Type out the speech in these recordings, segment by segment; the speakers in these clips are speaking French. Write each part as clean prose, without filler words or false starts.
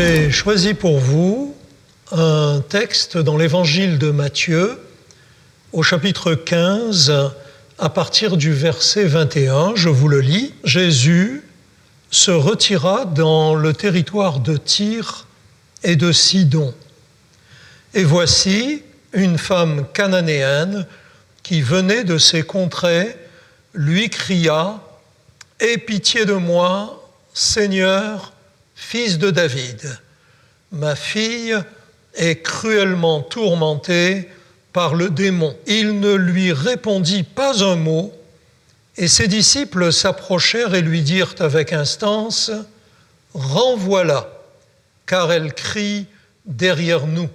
J'ai choisi pour vous un texte dans l'évangile de Matthieu, au chapitre 15, à partir du verset 21, je vous le lis. Jésus se retira dans le territoire de Tyr et de Sidon. Et voici une femme cananéenne qui venait de ces contrées, lui cria « Aie pitié de moi, Seigneur, fils de David. Ma fille est cruellement tourmentée par le démon. » Il ne lui répondit pas un mot, et ses disciples s'approchèrent et lui dirent avec instance « Renvoie-la, car elle crie derrière nous. »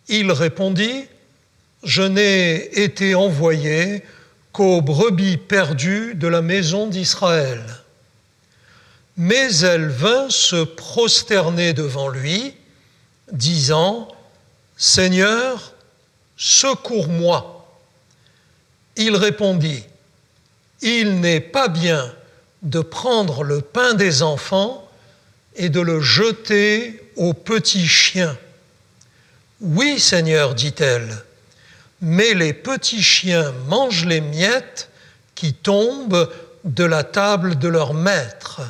Il répondit « Je n'ai été envoyé qu'aux brebis perdues de la maison d'Israël. » Mais elle vint se prosterner devant lui, disant « Seigneur, secours-moi. » Il répondit « Il n'est pas bien de prendre le pain des enfants et de le jeter aux petits chiens. » « Oui, Seigneur, dit-elle, mais les petits chiens mangent les miettes qui tombent de la table de leur maître. »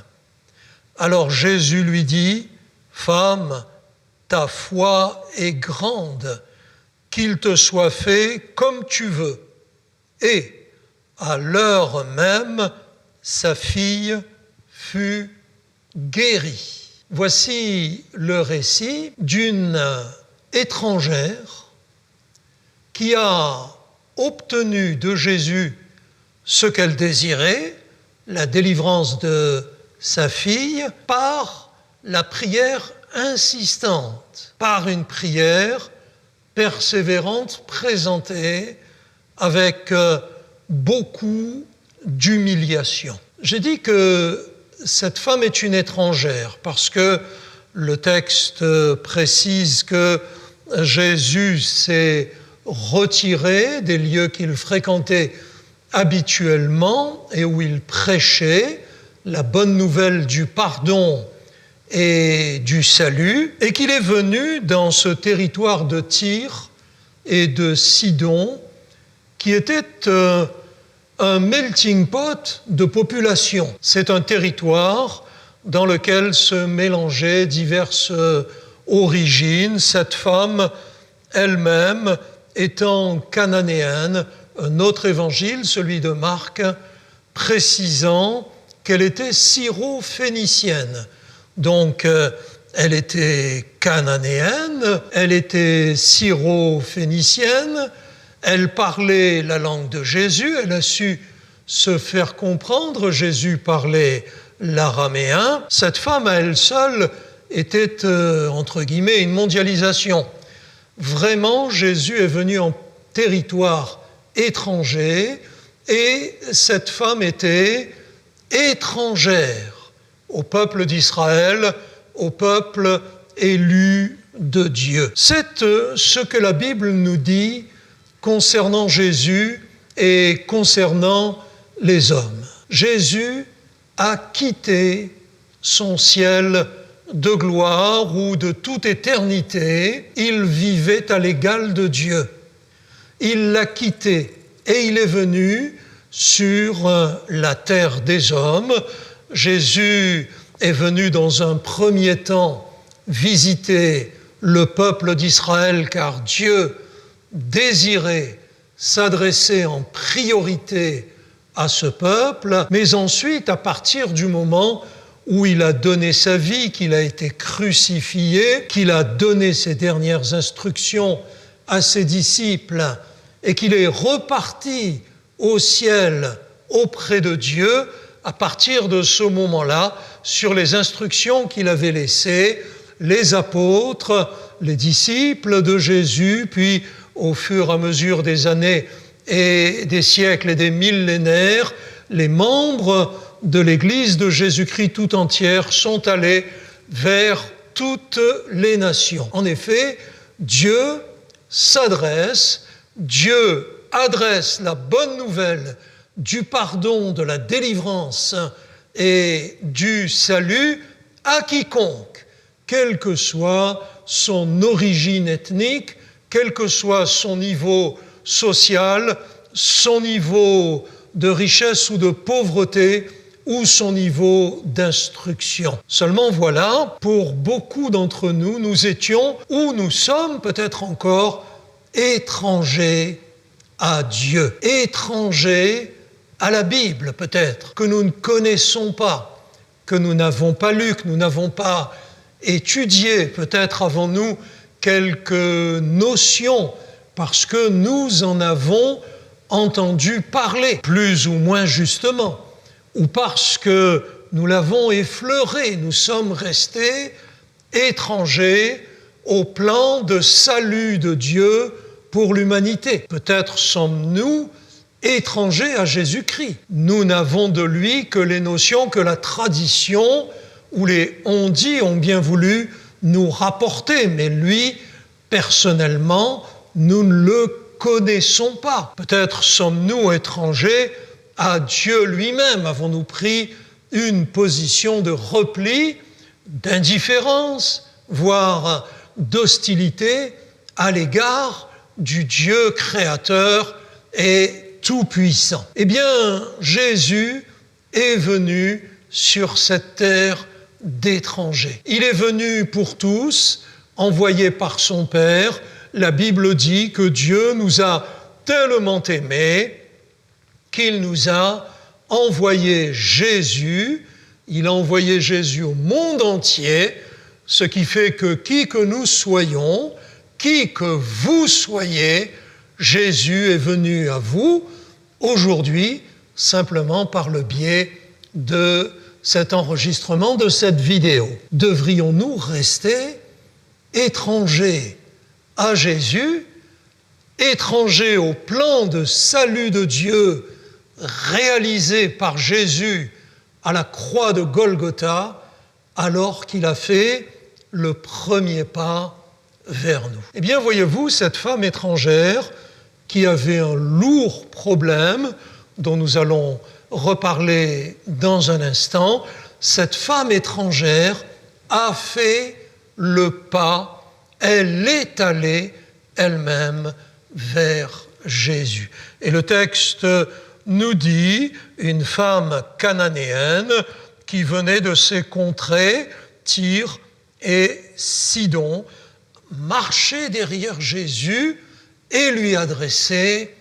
Alors Jésus lui dit, « Femme, ta foi est grande, qu'il te soit fait comme tu veux. » Et à l'heure même, sa fille fut guérie. Voici le récit d'une étrangère qui a obtenu de Jésus ce qu'elle désirait, la délivrance de sa fille, par la prière insistante, par une prière persévérante présentée avec beaucoup d'humiliation. J'ai dit que cette femme est une étrangère parce que le texte précise que Jésus s'est retiré des lieux qu'il fréquentait habituellement et où il prêchait la bonne nouvelle du pardon et du salut, et qu'il est venu dans ce territoire de Tyr et de Sidon, qui était un melting pot de population. C'est un territoire dans lequel se mélangeaient diverses origines. Cette femme elle-même étant cananéenne, un autre évangile, celui de Marc, précisant qu'elle était syro-phénicienne. Donc, elle était cananéenne, elle était syro-phénicienne, elle parlait la langue de Jésus, elle a su se faire comprendre, Jésus parlait l'araméen. Cette femme, à elle seule, était, entre guillemets, une mondialisation. Vraiment, Jésus est venu en territoire étranger et cette femme était étrangère au peuple d'Israël, au peuple élu de Dieu. C'est ce que la Bible nous dit concernant Jésus et concernant les hommes. Jésus a quitté son ciel de gloire où de toute éternité, il vivait à l'égal de Dieu. Il l'a quitté et il est venu sur la terre des hommes. Jésus est venu dans un premier temps visiter le peuple d'Israël car Dieu désirait s'adresser en priorité à ce peuple, mais ensuite, à partir du moment où il a donné sa vie, qu'il a été crucifié, qu'il a donné ses dernières instructions à ses disciples et qu'il est reparti au ciel auprès de Dieu, à partir de ce moment-là, sur les instructions qu'il avait laissées, les apôtres, les disciples de Jésus, puis au fur et à mesure des années et des siècles et des millénaires, les membres de l'Église de Jésus-Christ tout entière sont allés vers toutes les nations. En effet, Dieu adresse la bonne nouvelle du pardon, de la délivrance et du salut à quiconque quelle que soit son origine ethnique, quel que soit son niveau social, son niveau de richesse ou de pauvreté, ou son niveau d'instruction. Seulement voilà, pour beaucoup d'entre nous, nous étions, ou nous sommes peut-être encore, étrangers à Dieu, étrangers à la Bible peut-être, que nous ne connaissons pas, que nous n'avons pas lu, que nous n'avons pas étudié. Peut-être avons-nous quelques notions parce que nous en avons entendu parler, plus ou moins justement, ou parce que nous l'avons effleuré, nous sommes restés étrangers au plan de salut de Dieu pour l'humanité. Peut-être sommes-nous étrangers à Jésus-Christ. Nous n'avons de lui que les notions que la tradition ou les on-dit ont bien voulu nous rapporter, mais lui, personnellement, nous ne le connaissons pas. Peut-être sommes-nous étrangers à Dieu lui-même. Avons-nous pris une position de repli, d'indifférence, voire d'hostilité à l'égard du Dieu créateur et tout-puissant? Eh bien, Jésus est venu sur cette terre d'étrangers. Il est venu pour tous, envoyé par son Père. La Bible dit que Dieu nous a tellement aimés qu'il nous a envoyé Jésus. Il a envoyé Jésus au monde entier, ce qui fait que qui que nous soyons, qui que vous soyez, Jésus est venu à vous aujourd'hui simplement par le biais de cet enregistrement, de cette vidéo. Devrions-nous rester étrangers à Jésus, étrangers au plan de salut de Dieu réalisé par Jésus à la croix de Golgotha, alors qu'il a fait le premier pas vers nous? Eh bien, voyez-vous, cette femme étrangère qui avait un lourd problème, dont nous allons reparler dans un instant, cette femme étrangère a fait le pas, elle est allée elle-même vers Jésus. Et le texte nous dit, une femme cananéenne qui venait de ces contrées, Tyr et Sidon, marchait derrière Jésus et lui adressait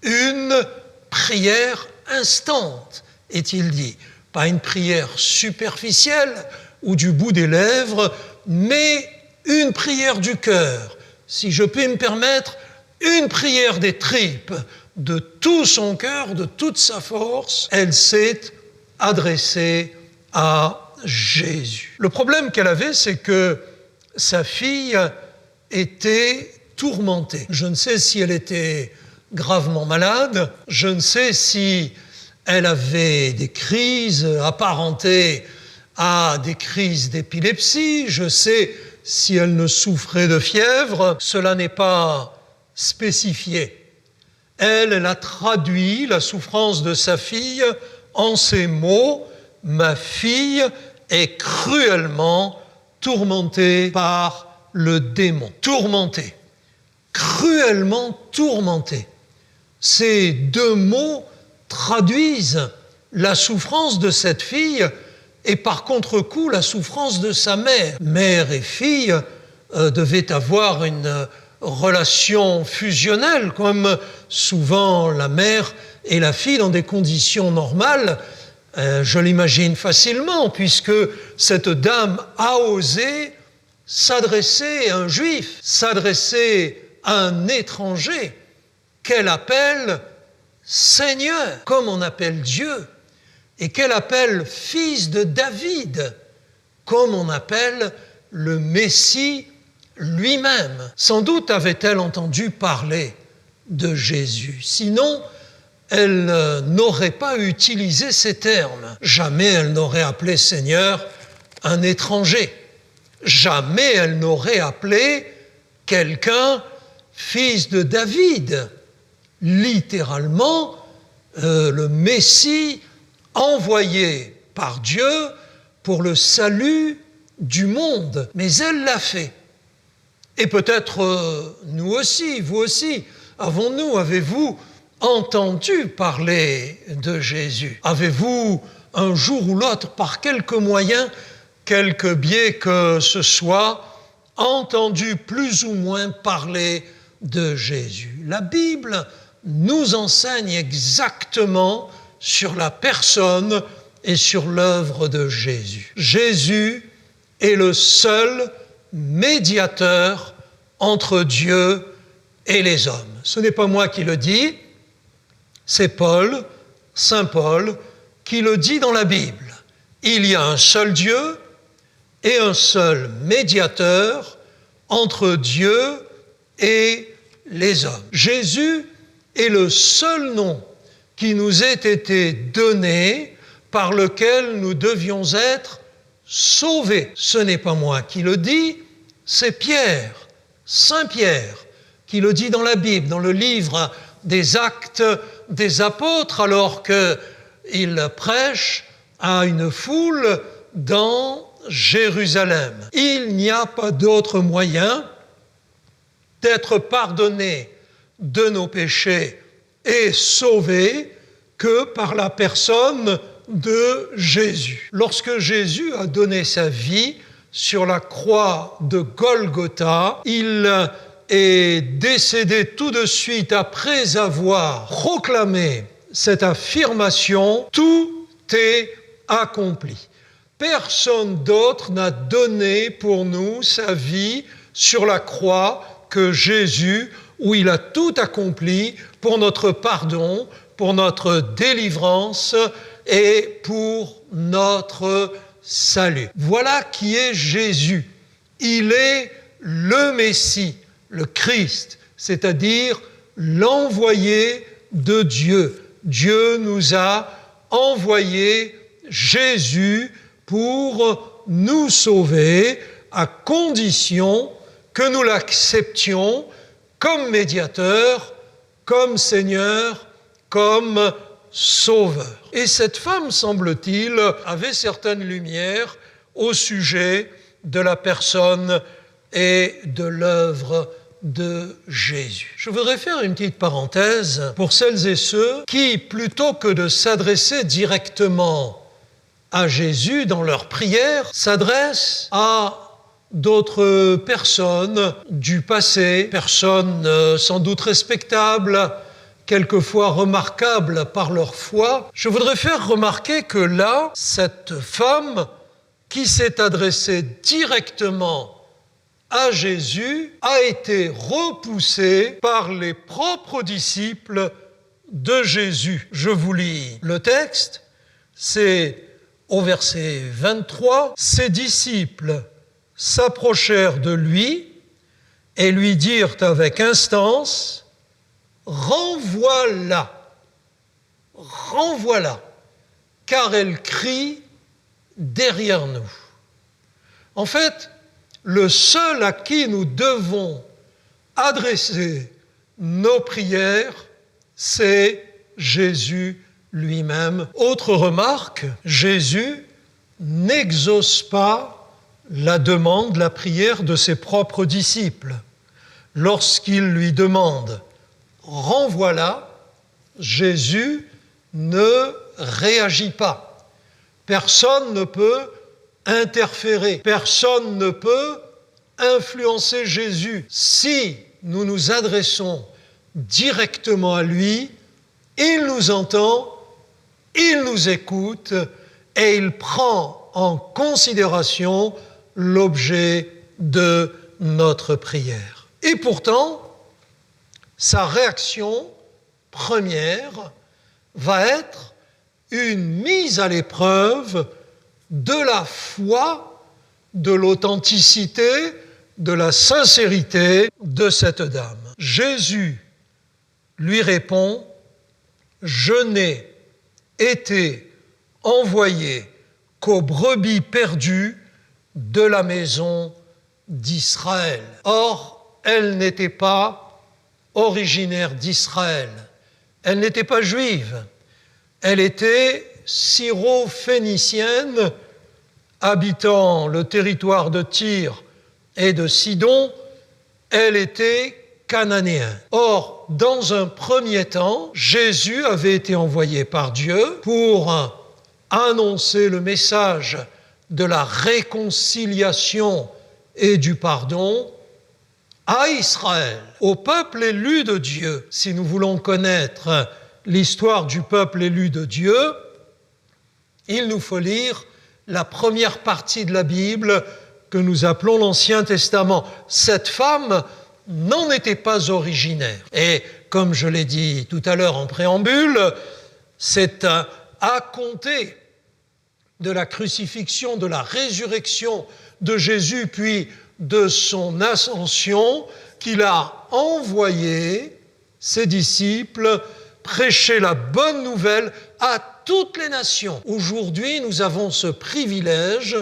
une prière instante, est-il dit. Pas une prière superficielle ou du bout des lèvres, mais une prière du cœur. Si je puis me permettre, une prière des tripes, de tout son cœur, de toute sa force, elle s'est adressée à Jésus. Le problème qu'elle avait, c'est que sa fille était tourmentée. Je ne sais si elle était gravement malade, je ne sais si elle avait des crises apparentées à des crises d'épilepsie, je sais si elle ne souffrait de fièvre, cela n'est pas spécifié. Elle a traduit la souffrance de sa fille en ces mots: « Ma fille est cruellement tourmentée par le démon. » Tourmentée, cruellement tourmentée. Ces deux mots traduisent la souffrance de cette fille et par contre-coup la souffrance de sa mère. Mère et fille devaient avoir une relation fusionnelle, comme souvent la mère et la fille dans des conditions normales. Je l'imagine facilement, puisque cette dame a osé s'adresser à un juif, s'adresser à un étranger qu'elle appelle Seigneur, comme on appelle Dieu, et qu'elle appelle fils de David, comme on appelle le Messie lui-même. Sans doute avait-elle entendu parler de Jésus, sinon elle n'aurait pas utilisé ces termes. Jamais elle n'aurait appelé Seigneur un étranger. Jamais elle n'aurait appelé quelqu'un fils de David. Littéralement, le Messie envoyé par Dieu pour le salut du monde, mais elle l'a fait. Et peut-être nous aussi, vous aussi, avez-vous entendu parler de Jésus? Avez-vous un jour ou l'autre, par quelque moyen, quelque biais que ce soit, entendu plus ou moins parler de Jésus? La Bible nous enseigne exactement sur la personne et sur l'œuvre de Jésus. Jésus est le seul médiateur entre Dieu et les hommes. Ce n'est pas moi qui le dis, c'est Paul, Saint Paul, qui le dit dans la Bible. Il y a un seul Dieu et un seul médiateur entre Dieu et les hommes. Jésus est le seul nom qui nous ait été donné par lequel nous devions être sauvés. Ce n'est pas moi qui le dis, c'est Pierre, Saint Pierre, qui le dit dans la Bible, dans le livre des Actes des Apôtres, alors qu'il prêche à une foule dans Jérusalem. Il n'y a pas d'autre moyen d'être pardonné de nos péchés et sauvé que par la personne de Jésus. Lorsque Jésus a donné sa vie sur la croix de Golgotha, il est décédé tout de suite après avoir proclamé cette affirmation « Tout est accompli ». Personne d'autre n'a donné pour nous sa vie sur la croix que Jésus, où il a tout accompli pour notre pardon, pour notre délivrance et pour notre salut. Voilà qui est Jésus. Il est le Messie, le Christ, c'est-à-dire l'envoyé de Dieu. Dieu nous a envoyé Jésus pour nous sauver, à condition que nous l'acceptions comme médiateur, comme Seigneur, comme Sauveur. Et cette femme, semble-t-il, avait certaines lumières au sujet de la personne et de l'œuvre de Jésus. Je voudrais faire une petite parenthèse pour celles et ceux qui, plutôt que de s'adresser directement à Jésus dans leur prière, s'adressent à d'autres personnes du passé, personnes sans doute respectables, quelquefois remarquables par leur foi. Je voudrais faire remarquer que là, cette femme qui s'est adressée directement à Jésus a été repoussée par les propres disciples de Jésus. Je vous lis le texte, c'est au verset 23. Ses disciples s'approchèrent de lui et lui dirent avec instance « Renvoie-la, renvoie-la, car elle crie derrière nous. » En fait, le seul à qui nous devons adresser nos prières, c'est Jésus lui-même. Autre remarque, Jésus n'exauce pas la demande, la prière de ses propres disciples. Lorsqu'il lui demande « renvoie-la », Jésus ne réagit pas. Personne ne peut interférer, personne ne peut influencer Jésus. Si nous nous adressons directement à lui, il nous entend, il nous écoute et il prend en considération l'objet de notre prière. Et pourtant, sa réaction première va être une mise à l'épreuve de la foi, de l'authenticité, de la sincérité de cette dame. Jésus lui répond « Je n'ai été envoyé qu'aux brebis perdues de la maison d'Israël. » Or, elle n'était pas originaire d'Israël. Elle n'était pas juive. Elle était syro-phénicienne, habitant le territoire de Tyr et de Sidon, elle était cananéenne. Or, dans un premier temps, Jésus avait été envoyé par Dieu pour annoncer le message de la réconciliation et du pardon à Israël, au peuple élu de Dieu. Si nous voulons connaître l'histoire du peuple élu de Dieu, il nous faut lire la première partie de la Bible que nous appelons l'Ancien Testament. Cette femme n'en était pas originaire. Et comme je l'ai dit tout à l'heure en préambule, c'est à compter de la crucifixion, de la résurrection de Jésus, puis de son ascension, qu'il a envoyé ses disciples prêcher la bonne nouvelle à toutes les nations. Aujourd'hui, nous avons ce privilège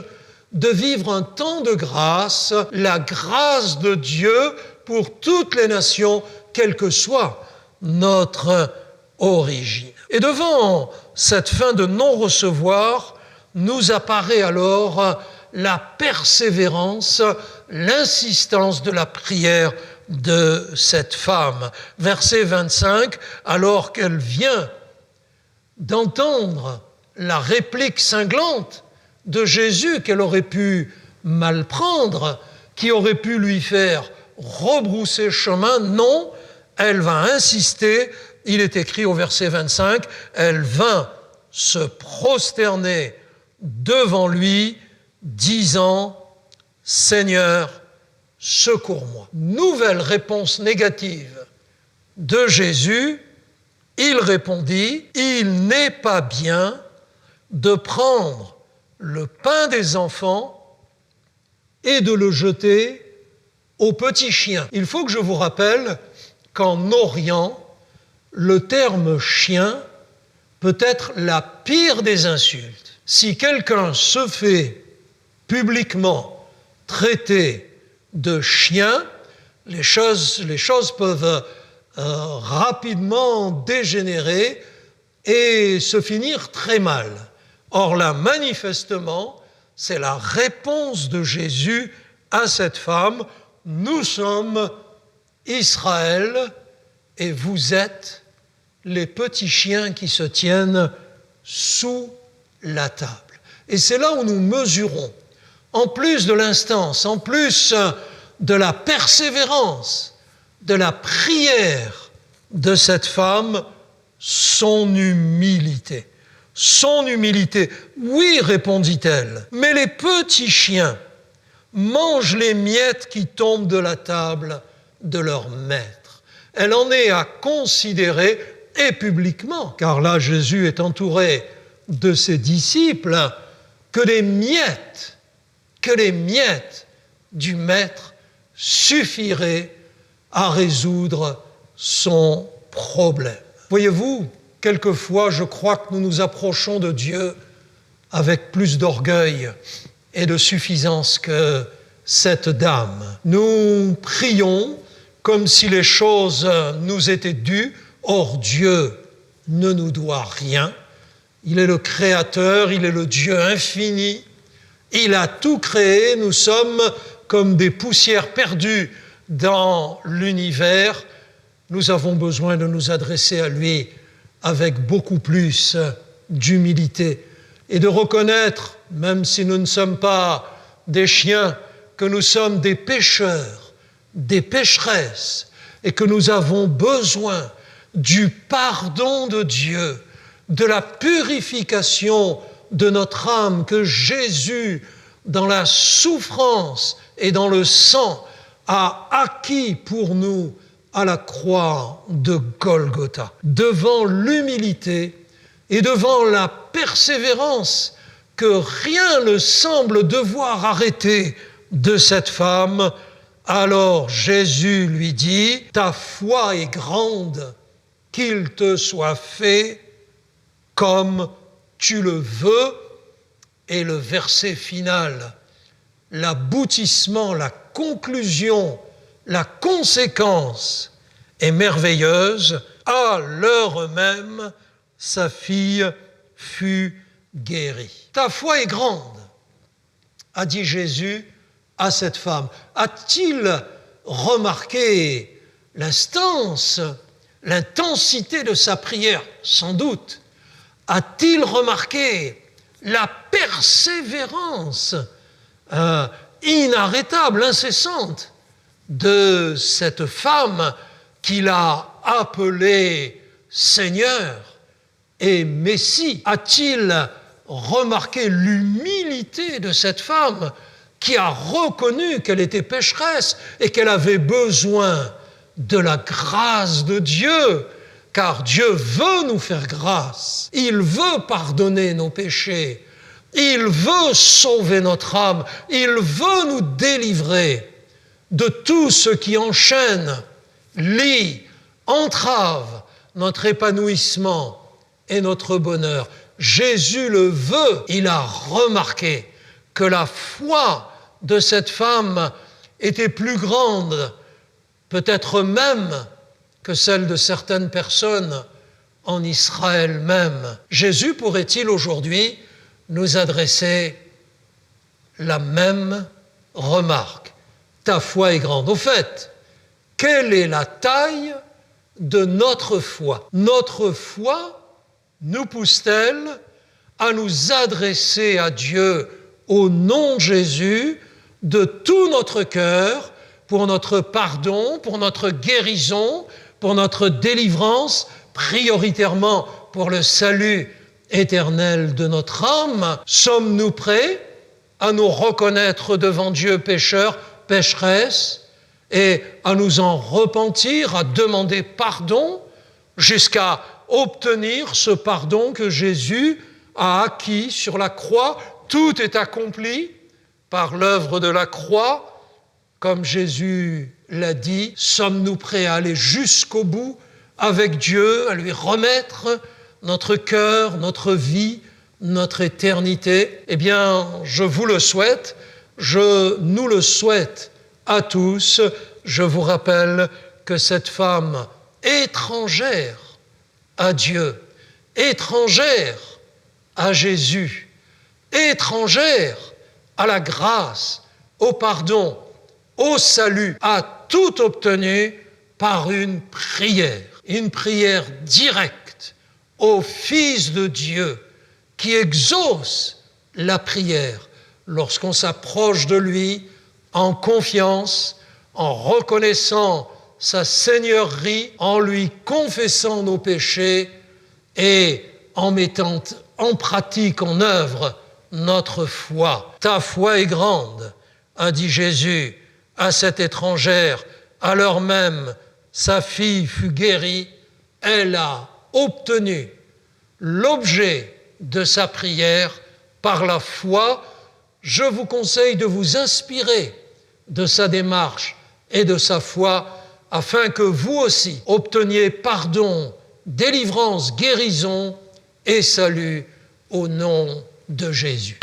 de vivre un temps de grâce, la grâce de Dieu pour toutes les nations, quelle que soit notre origine. Et devant cette fin de non-recevoir, nous apparaît alors la persévérance, l'insistance de la prière de cette femme. Verset 25, alors qu'elle vient d'entendre la réplique cinglante de Jésus qu'elle aurait pu mal prendre, qui aurait pu lui faire rebrousser chemin, non, elle va insister. Il est écrit au verset 25, elle vint se prosterner devant lui, disant « Seigneur, secours-moi ». Nouvelle réponse négative de Jésus, il répondit « Il n'est pas bien de prendre le pain des enfants et de le jeter aux petits chiens ». Il faut que je vous rappelle qu'en Orient, le terme « chien » peut être la pire des insultes. Si quelqu'un se fait publiquement traiter de chien, les choses peuvent rapidement dégénérer et se finir très mal. Or là, manifestement, c'est la réponse de Jésus à cette femme. Nous sommes Israël et vous êtes les petits chiens qui se tiennent sous la table. Et c'est là où nous mesurons, en plus de l'instance, en plus de la persévérance, de la prière de cette femme, son humilité. Son humilité. Oui, répondit-elle, mais les petits chiens mangent les miettes qui tombent de la table de leur maître. Elle en est à considérer, et publiquement, car là Jésus est entouré de ses disciples, que les miettes du maître suffiraient à résoudre son problème. Voyez-vous, quelquefois, je crois que nous nous approchons de Dieu avec plus d'orgueil et de suffisance que cette dame. Nous prions comme si les choses nous étaient dues. Or, Dieu ne nous doit rien. Il est le Créateur, il est le Dieu infini. Il a tout créé. Nous sommes comme des poussières perdues dans l'univers. Nous avons besoin de nous adresser à lui avec beaucoup plus d'humilité et de reconnaître, même si nous ne sommes pas des chiens, que nous sommes des pécheurs, des pécheresses, et que nous avons besoin du pardon de Dieu, de la purification de notre âme que Jésus, dans la souffrance et dans le sang, a acquis pour nous à la croix de Golgotha. Devant l'humilité et devant la persévérance que rien ne semble devoir arrêter de cette femme, alors Jésus lui dit « Ta foi est grande, qu'il te soit fait comme tu le veux ». Et le verset final, l'aboutissement, la conclusion, la conséquence est merveilleuse. À l'heure même, sa fille fut guérie. Ta foi est grande. a dit Jésus à cette femme. A-t-il remarqué l'instance, l'intensité de sa prière? Sans doute. A-t-il remarqué la persévérance inarrêtable, incessante de cette femme qu'il a appelée Seigneur et Messie? A-t-il remarqué l'humilité de cette femme qui a reconnu qu'elle était pécheresse et qu'elle avait besoin de la grâce de Dieu? Car Dieu veut nous faire grâce, il veut pardonner nos péchés, il veut sauver notre âme, il veut nous délivrer de tout ce qui enchaîne, lie, entrave notre épanouissement et notre bonheur. Jésus le veut. Il a remarqué que la foi de cette femme était plus grande, peut-être même que celle de certaines personnes en Israël même. Jésus pourrait-il aujourd'hui nous adresser la même remarque? Ta foi est grande. Au fait, quelle est la taille de notre foi? Notre foi nous pousse-t-elle à nous adresser à Dieu au nom de Jésus de tout notre cœur pour notre pardon, pour notre guérison, pour notre délivrance, prioritairement pour le salut éternel de notre âme? Sommes-nous prêts à nous reconnaître devant Dieu pécheurs, pécheresses, et à nous en repentir, à demander pardon, jusqu'à obtenir ce pardon que Jésus a acquis sur la croix? Tout est accompli par l'œuvre de la croix, comme Jésus l'a dit. Sommes-nous prêts à aller jusqu'au bout avec Dieu, à lui remettre notre cœur, notre vie, notre éternité? Eh bien, je vous le souhaite, je nous le souhaite à tous. Je vous rappelle que cette femme étrangère à Dieu, étrangère à Jésus, étrangère à la grâce, au pardon, au salut, a tout obtenu par une prière directe au Fils de Dieu qui exauce la prière lorsqu'on s'approche de lui en confiance, en reconnaissant sa seigneurie, en lui confessant nos péchés et en mettant en pratique, en œuvre, notre foi. Ta foi est grande, a dit Jésus à cette étrangère, à l'heure même sa fille fut guérie, elle a obtenu l'objet de sa prière par la foi. Je vous conseille de vous inspirer de sa démarche et de sa foi afin que vous aussi obteniez pardon, délivrance, guérison et salut au nom de Jésus.